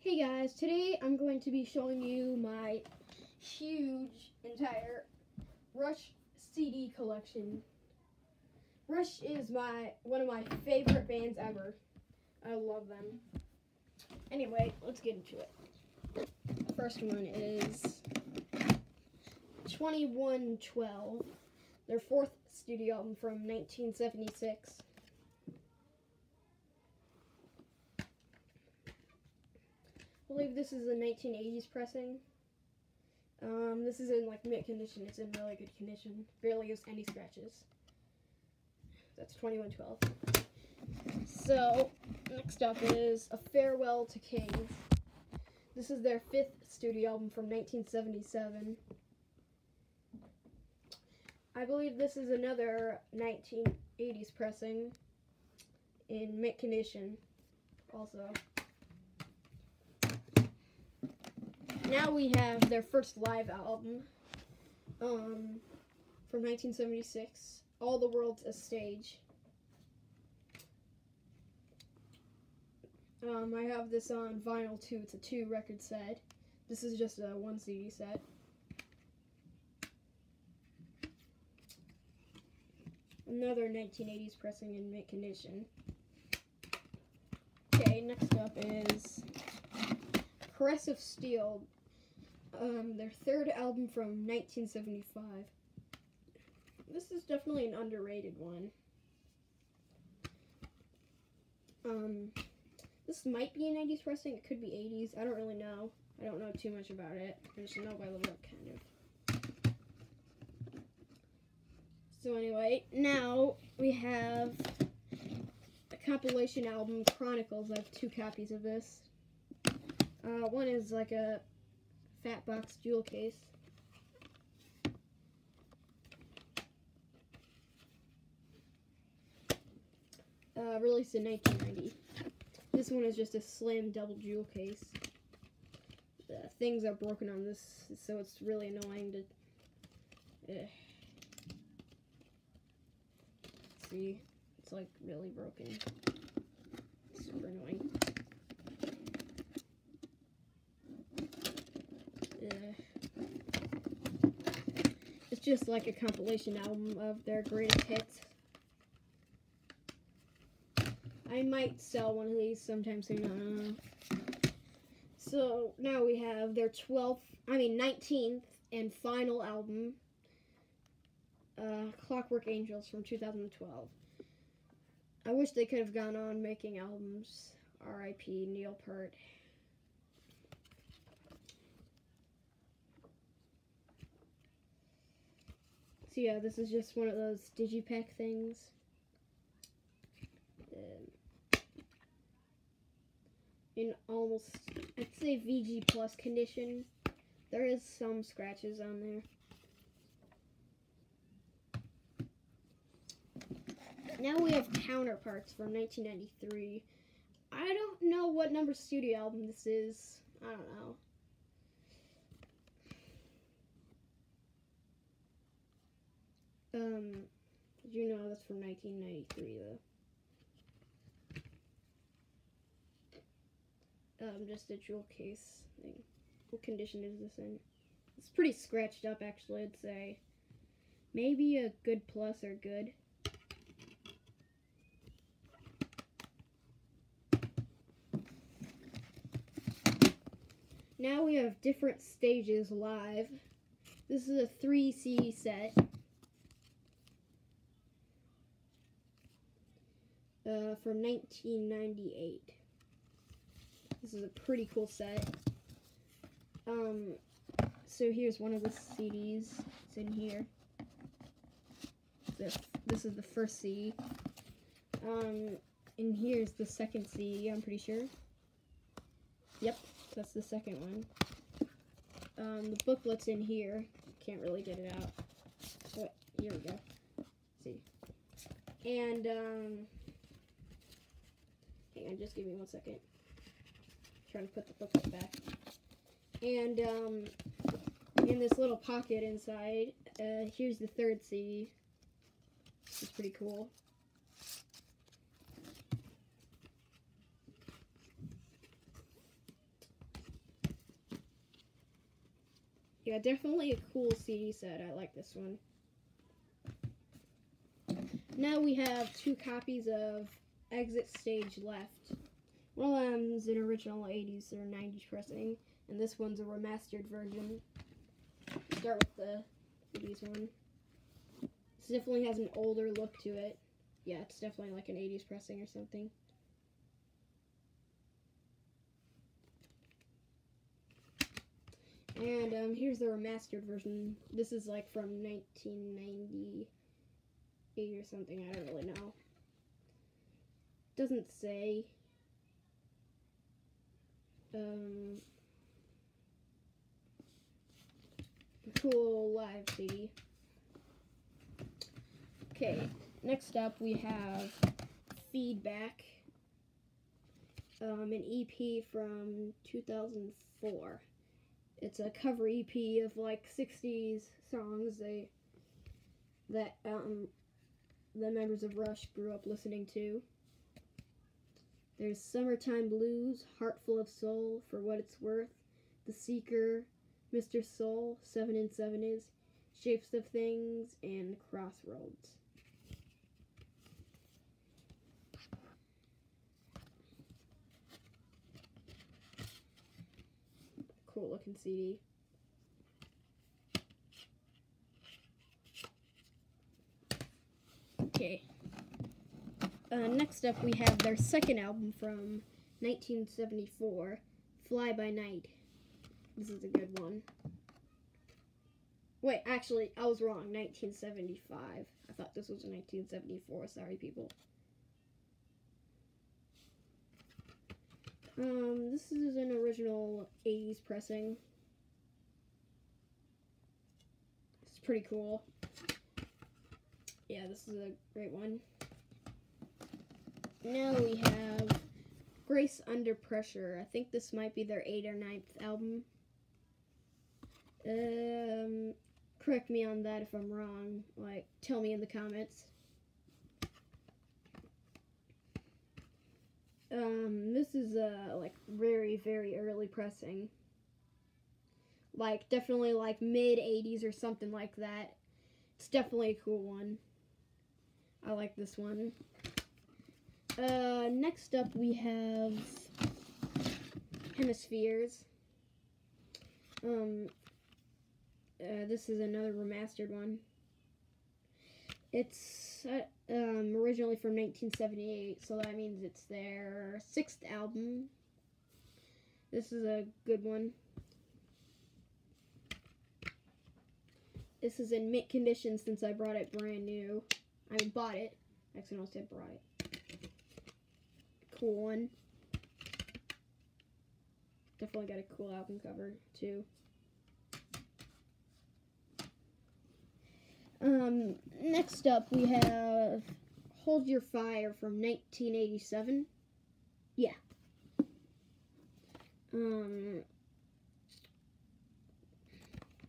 Hey guys, today I'm going to be showing you my huge entire Rush CD collection. Rush is one of my favorite bands ever. I love them. Anyway, let's get into it. The first one is 2112, their fourth studio album from 1976. I believe this is a 1980s pressing. This is in like mint condition. It's in really good condition. Barely has any scratches. That's 2112. So next up is A Farewell to Kings. This is their fifth studio album from 1977. I believe this is another 1980s pressing in mint condition also. Now we have their first live album from 1976, All the World's a Stage. I have this on vinyl too. It's a 2-record set. This is just a 1 CD set. Another 1980s pressing in mint condition. Okay, next up is Caress of Steel, their third album from 1975. This is definitely an underrated one. This might be an 90s pressing, it could be 80s, I don't really know. I don't know too much about it. I just know by the look, kind of. So anyway, now we have a compilation album, Chronicles. I have 2 copies of this. One is like a fat box jewel case. Released in 1990. This one is just a slim double jewel case. The things are broken on this, so it's really annoying to see. It's like really broken. Super annoying. It's just like a compilation album of their greatest hits. I might sell one of these sometime soon, I don't know. So now we have their 19th and final album, Clockwork Angels from 2012. I wish they could have gone on making albums. R.I.P. Neil Peart. So yeah, this is just one of those digipack things. In almost, I'd say VG plus condition. There is some scratches on there. Now we have Counterparts from 1993. I don't know what number studio album this is. I don't know. Did you know that's from 1993 though? Just a jewel case thing. What condition is this in? It's pretty scratched up actually, I'd say. Maybe a good plus or good. Now we have Different Stages live. This is a 3 CD set. From 1998. This is a pretty cool set. So here's one of the CDs. It's in here. This is the first CD. And here's the second CD, I'm pretty sure. Yep, that's the second one. The booklet's in here. Can't really get it out. But here we go. Let's see. And, hang on, just give me 1 second. Trying to put the booklet back. And in this little pocket inside, here's the third CD. It's pretty cool. Yeah, definitely a cool CD set. I like this one. Now we have 2 copies of Exit Stage Left. One of them's an original 80s or 90s pressing, and this one's a remastered version. Start with the 80s one. This definitely has an older look to it. Yeah, it's definitely like an 80s pressing or something. And here's the remastered version. This is like from 1998 or something. I don't really know. Doesn't say. Cool live CD. Okay, next up we have Feedback, an EP from 2004. It's a cover EP of like 60s songs that the members of Rush grew up listening to. There's Summertime Blues, Heart Full of Soul, For What It's Worth, The Seeker, Mr. Soul, 7 and 7 Is, Shapes of Things, and Crossroads. Cool looking CD. Okay. Next up we have their second album from 1974, Fly By Night. This is a good one. Wait, actually, I was wrong. 1975. I thought this was 1974. Sorry, people. This is an original 80s pressing. It's pretty cool. Yeah, this is a great one. Now we have Grace Under Pressure. I think this might be their 8th or 9th album. Correct me on that if I'm wrong. Like, tell me in the comments. This is like very, very early pressing. Like, definitely like mid-80s or something like that. It's definitely a cool one. I like this one. Next up we have Hemispheres. This is another remastered one. It's originally from 1978, so that means it's their 6th album. This is a good one. This is in mint condition since I brought it brand new. I bought it. I accidentally said brought it. Cool one. Definitely got a cool album cover, too. Next up we have Hold Your Fire from 1987. Yeah.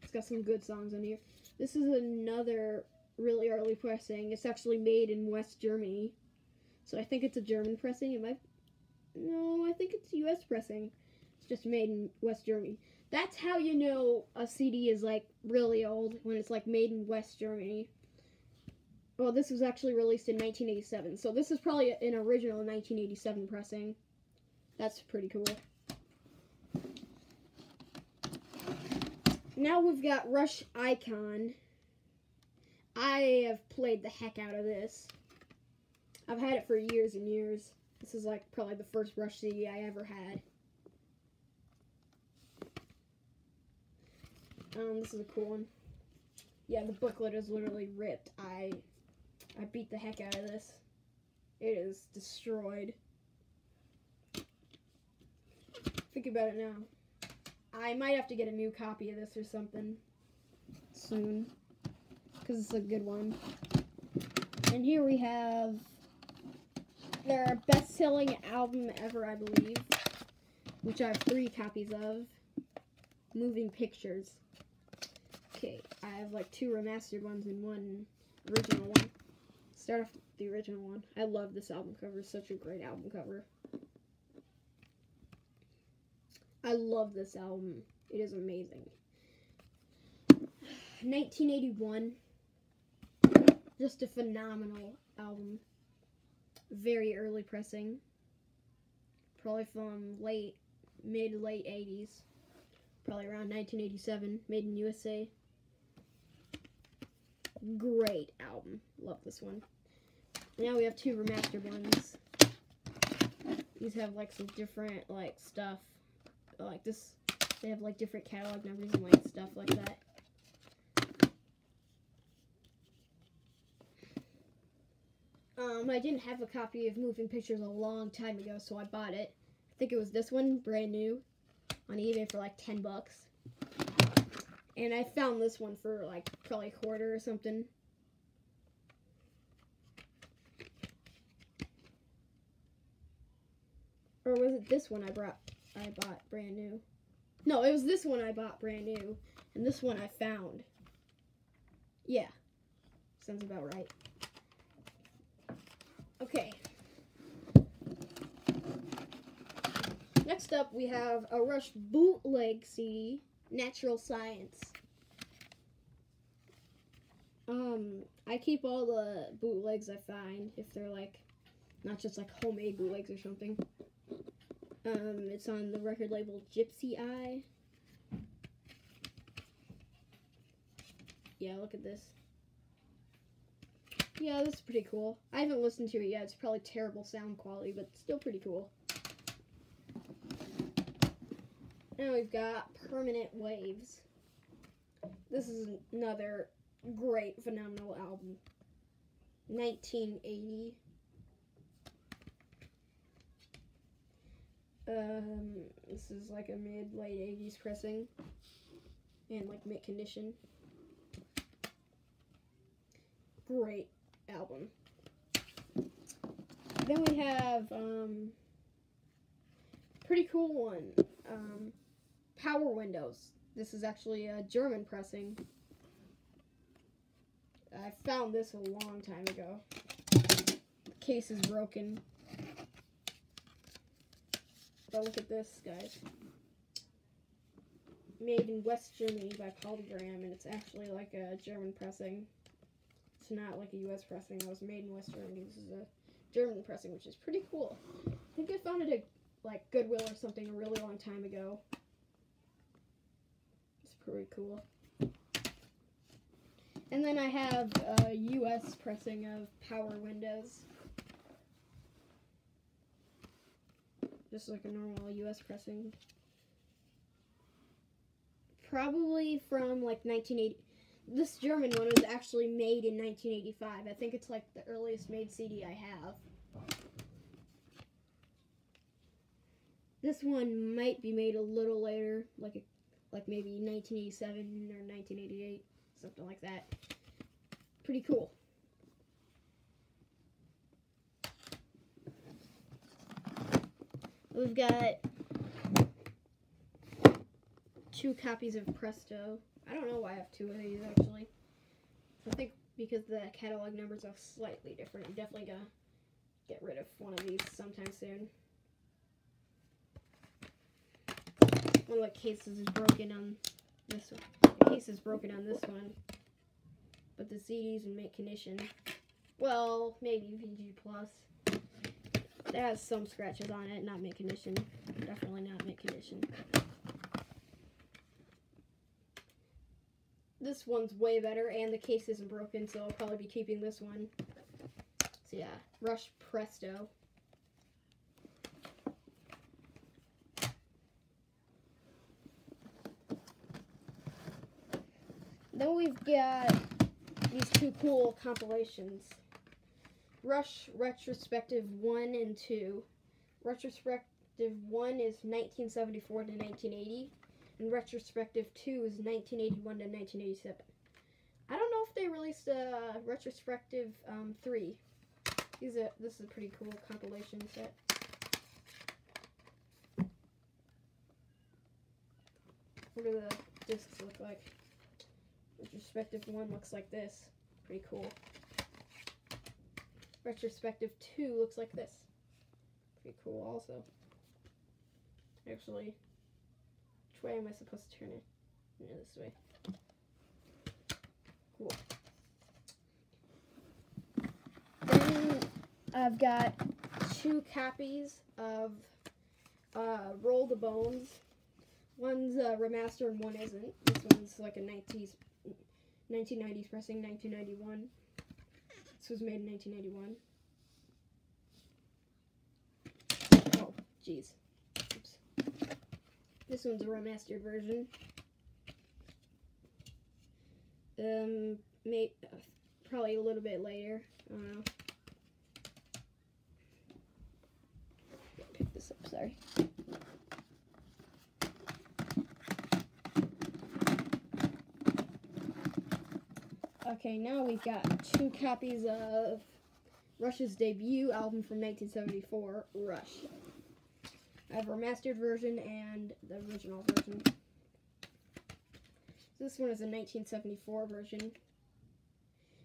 It's got some good songs on here. This is another really early pressing. It's actually made in West Germany. So I think it's a German pressing. No, I think it's US pressing. It's just made in West Germany. That's how you know a CD is like really old, when it's like made in West Germany. Well, this was actually released in 1987, so this is probably an original 1987 pressing. That's pretty cool. Now we've got Rush Icon. I have played the heck out of this. I've had it for years and years. This is like probably the first Rush CD I ever had. This is a cool one. Yeah, the booklet is literally ripped. I beat the heck out of this. It is destroyed. Think about it now. I might have to get a new copy of this or something soon, because it's a good one. And here we have their best-selling album ever, I believe, which I have 3 copies of, Moving Pictures. Okay, I have like 2 remastered ones and 1 original one. Start off with the original one. I love this album cover. It's such a great album cover. I love this album. It is amazing. 1981. Just a phenomenal album. Very early pressing. Probably from mid to late 80s. Probably around 1987. Made in USA. Great album. Love this one. Now we have two remastered ones. These have like some different like stuff. Like this, they have like different catalog numbers and like stuff like that. I didn't have a copy of Moving Pictures a long time ago, so I bought it. I think it was this one, brand new, on eBay for like $10. And I found this one for like probably a quarter or something. Or was it this one I bought brand new? No, it was this one I bought brand new, and this one I found. Yeah, sounds about right. Okay. Next up, we have a Rush bootleg CD, Natural Science. I keep all the bootlegs I find, if they're like, not just like homemade bootlegs or something. It's on the record label Gypsy Eye. Yeah, look at this. Yeah, this is pretty cool. I haven't listened to it yet. It's probably terrible sound quality, but still pretty cool. Now we've got Permanent Waves. This is another great, phenomenal album. 1980. This is like a mid-late 80s pressing. And like mint condition. Great album. Then we have, pretty cool one. Power Windows. This is actually a German pressing. I found this a long time ago. The case is broken. But look at this, guys. Made in West Germany by Polygram, and it's actually like a German pressing. It's not like a US pressing. It was made in West Germany. This is a German pressing, which is pretty cool. I think I found it at like Goodwill or something a really long time ago. It's pretty cool. And then I have a US pressing of Power Windows. Just like a normal US pressing. Probably from like 1980. This German one was actually made in 1985. I think it's like the earliest made CD I have. This one might be made a little later, like maybe 1987 or 1988, something like that. Pretty cool. We've got 2 copies of Presto. I don't know why I have 2 of these, actually. I think because the catalog numbers are slightly different. I'm definitely gonna get rid of one of these sometime soon. One of the cases is broken on this one. The case is broken on this one. But the CD's in mint condition. Well, maybe VG Plus. It has some scratches on it, not mint condition. Definitely not mint condition. This one's way better, and the case isn't broken, so I'll probably be keeping this one. So yeah, Rush Presto. Then we've got these 2 cool compilations. Rush Retrospective 1 and 2. Retrospective 1 is 1974 to 1980. And Retrospective 2 is 1981 to 1987. I don't know if they released a Retrospective 3. This is a pretty cool compilation set. What do the discs look like? Retrospective 1 looks like this. Pretty cool. Retrospective 2 looks like this. Pretty cool also. Actually, which way am I supposed to turn it? Yeah, this way. Cool. Then I've got 2 copies of Roll the Bones. One's remastered and one isn't. This one's like a 1990s pressing, 1991. This was made in 1991. Oh, jeez. Oops. This one's a remastered version. Probably a little bit later. I don't know. Pick this up, sorry. Okay, now we've got 2 copies of Rush's debut album from 1974, Rush. I have a remastered version and the original version. This one is a 1974 version.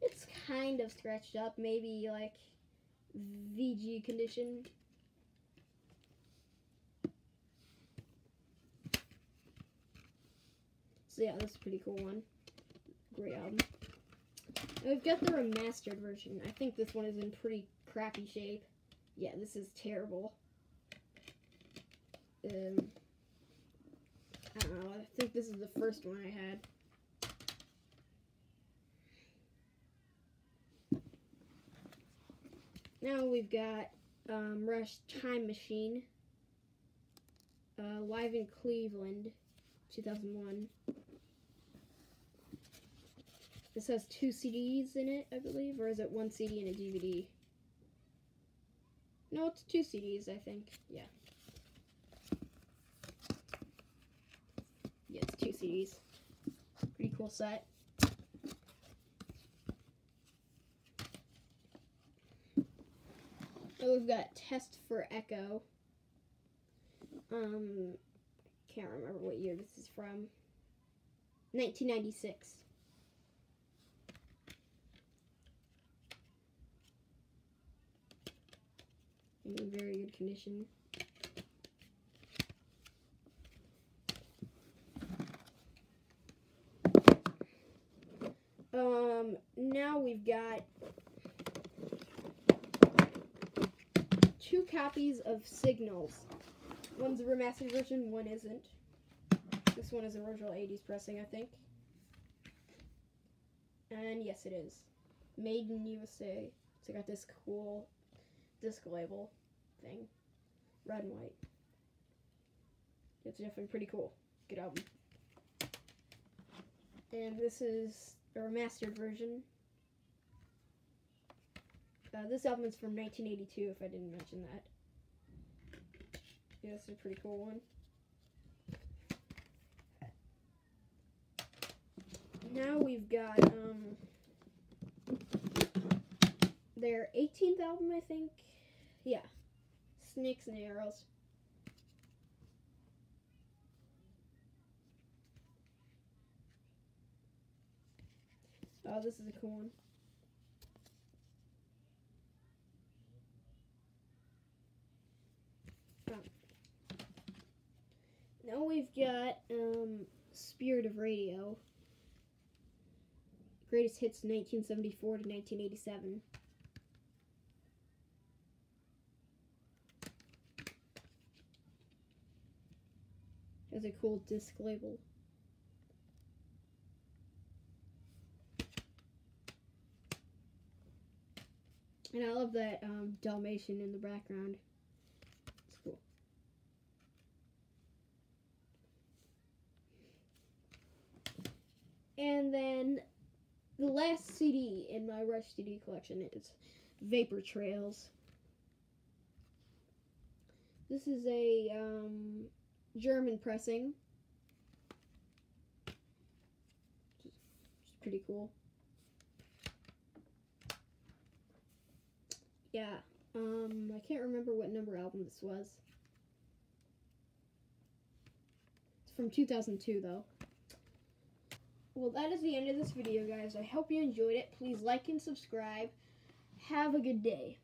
It's kind of scratched up, maybe like VG condition. So yeah, this is a pretty cool one. Great album. I've got the remastered version. I think this one is in pretty crappy shape. Yeah, this is terrible. I don't know, I think this is the first one I had. Now we've got Rush Time Machine, live in Cleveland, 2001. This has 2 CDs in it, I believe, or is it 1 CD and a DVD? No, it's 2 CDs, I think. Yeah. Yeah, it's 2 CDs. Pretty cool set. Oh, we've got Test for Echo. Can't remember what year this is from. 1996. In very good condition. Now we've got 2 copies of Signals. One's a remastered version, one isn't. This one is an original 80s pressing, I think. And yes, it is. Made in USA. So I got this cool disc label thing. Red and white. It's definitely pretty cool. Good album. And this is a remastered version. This album is from 1982, if I didn't mention that. Yeah, this is a pretty cool one. Now we've got their 18th album, I think. Yeah. Snakes and Arrows. Oh, this is a cool one. Now we've got Spirit of Radio. Greatest hits 1974 to 1987. Has a cool disc label. And I love that Dalmatian in the background. It's cool. And then the last CD in my Rush CD collection is Vapor Trails. This is a German pressing. Which is pretty cool. Yeah, I can't remember what number album this was. It's from 2002, though. Well, that is the end of this video, guys. I hope you enjoyed it. Please like and subscribe. Have a good day.